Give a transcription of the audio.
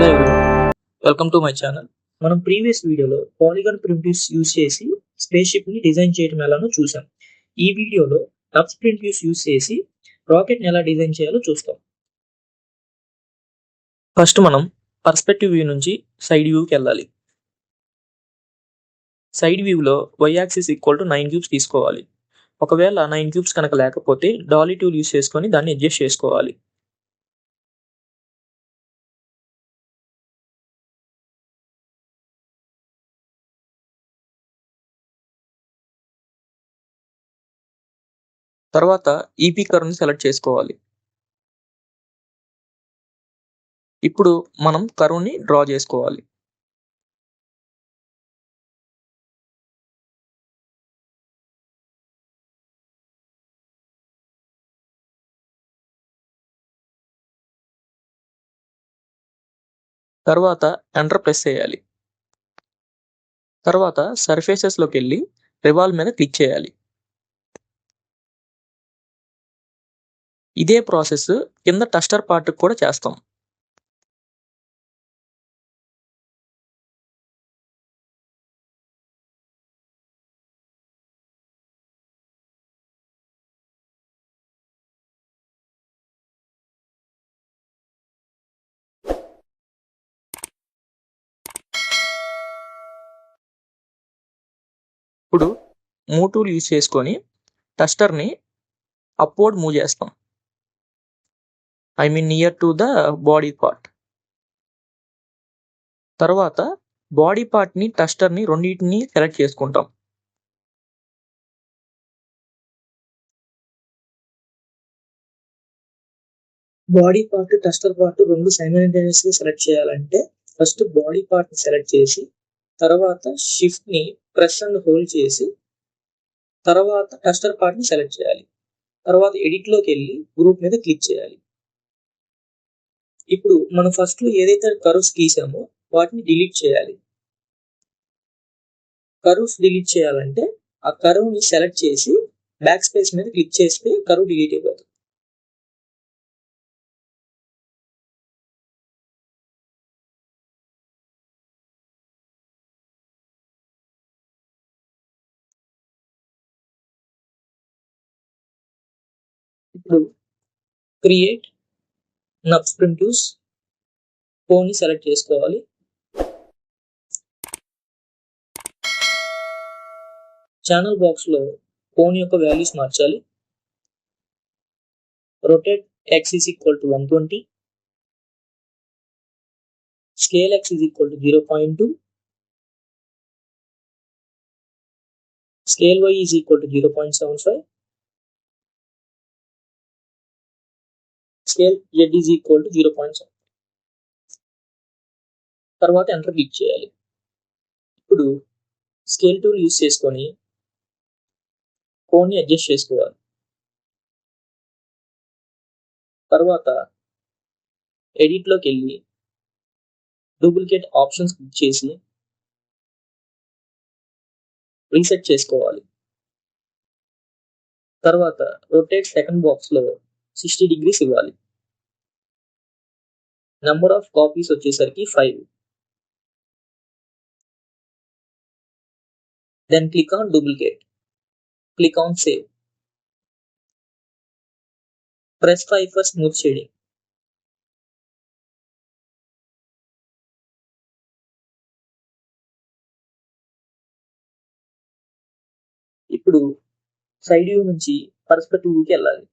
Hello everyone, welcome to my channel. మనం previous వీడియోలో polygon primitives use చేసి space ship ని డిజైన్ చేయడం ఎలానో చూసాం. ఈ వీడియోలో టబ్స్ ప్రిమిటివ్స్ యూజ్ చేసి రాకెట్ ని ఎలా డిజైన్ చేయాలో చూస్తాం. ఫస్ట్ మనం పర్స్పెక్టివ్ వ్యూ నుంచి సైడ్ వ్యూకి వెళ్ళాలి. సైడ్ వ్యూలో y axis equal to 9 cubes తీసుకోవాలి. ఒకవేళ 9 క్యూబ్స్ కనుక లేకపోతే డాలీ టూల్ యూజ్ చేసుకొని దాన్ని అడ్జస్ట్ చేసుకోవాలి. తర్వాత ఈపీ కర్వ్ని సెలెక్ట్ చేసుకోవాలి. ఇప్పుడు మనం కర్వ్ని డ్రా చేసుకోవాలి. తర్వాత ఎంటర్ ప్రెస్ చేయాలి. తర్వాత సర్ఫేసెస్లోకి వెళ్ళి రివాల్వ్ మీద క్లిక్ చేయాలి. ఇదే ప్రాసెస్ కింద టస్టర్ పార్ట్కి కూడా చేస్తాం. ఇప్పుడు మూవ్ టూల్ యూజ్ చేసుకొని టస్టర్ని అప్వర్డ్ మూవ్ చేస్తాం. Near to the body part. తర్వాత బాడీ పార్ట్ని టస్టర్ని రెండింటిని సెలెక్ట్ చేసుకుంటాం. బాడీ పార్ట్ టస్టర్ పార్ట్ రెండు సైమల్టేనియస్ గా సెలెక్ట్ చేయాలంటే ఫస్ట్ బాడీ పార్ట్ ని సెలెక్ట్ చేసి తర్వాత షిఫ్ట్ ని ప్రెస్ అండ్ హోల్డ్ చేసి తర్వాత టస్టర్ పార్ట్ ని సెలెక్ట్ చేయాలి. తర్వాత ఎడిట్ లోకి వెళ్ళి గ్రూప్ మీద క్లిక్ చేయాలి. ఇప్పుడు మనం ఫస్ట్ లో ఏదైతే కర్వ్స్ గీసామో వాటిని డిలీట్ చేయాలి. కర్వ్స్ డిలీట్ చేయాలంటే ఆ కర్వ్ ని సెలెక్ట్ చేసి బ్యాక్ స్పేస్ మీద క్లిక్ చేస్తే కర్వ్ డిలీట్ అయిపోతుంది. ఇప్పుడు క్రియేట్ నబ్స్ ప్రిమిటివ్స్ ఫోన్ని సెలెక్ట్ చేసుకోవాలి. ఛానల్ బాక్స్ లో ఫోన్ యొక్క వాల్యూస్ మార్చాలి. Rotate x is equal to 120, scale x is equal to 0.2, scale y is equal to 0.75, scale z is equal to 0.7. తర్వాత ఎంటర్ క్లిక్ చేయాలి. ఇప్పుడు స్కేల్ టూల్ యూజ్ చేసుకొని ఫోన్ని అడ్జస్ట్ చేసుకోవాలి. తర్వాత ఎడిట్ లోకి వెళ్ళి డూప్లికేట్ ఆప్షన్స్ క్లిక్ చేసి రీసెట్ చేసుకోవాలి. తర్వాత రొటేట్ సెకండ్ బాక్స్ లో 60 degrees ఇవ్వాలి. నెంబర్ ఆఫ్ కాపీస్ వచ్చేసరికి 5. Then click on duplicate. Click on save. Press 5 for smooth shading. ఇప్పుడు సైడ్ వ్యూ నుంచి పర్స్పెక్టివ్ వ్యూకి వెళ్ళాలి.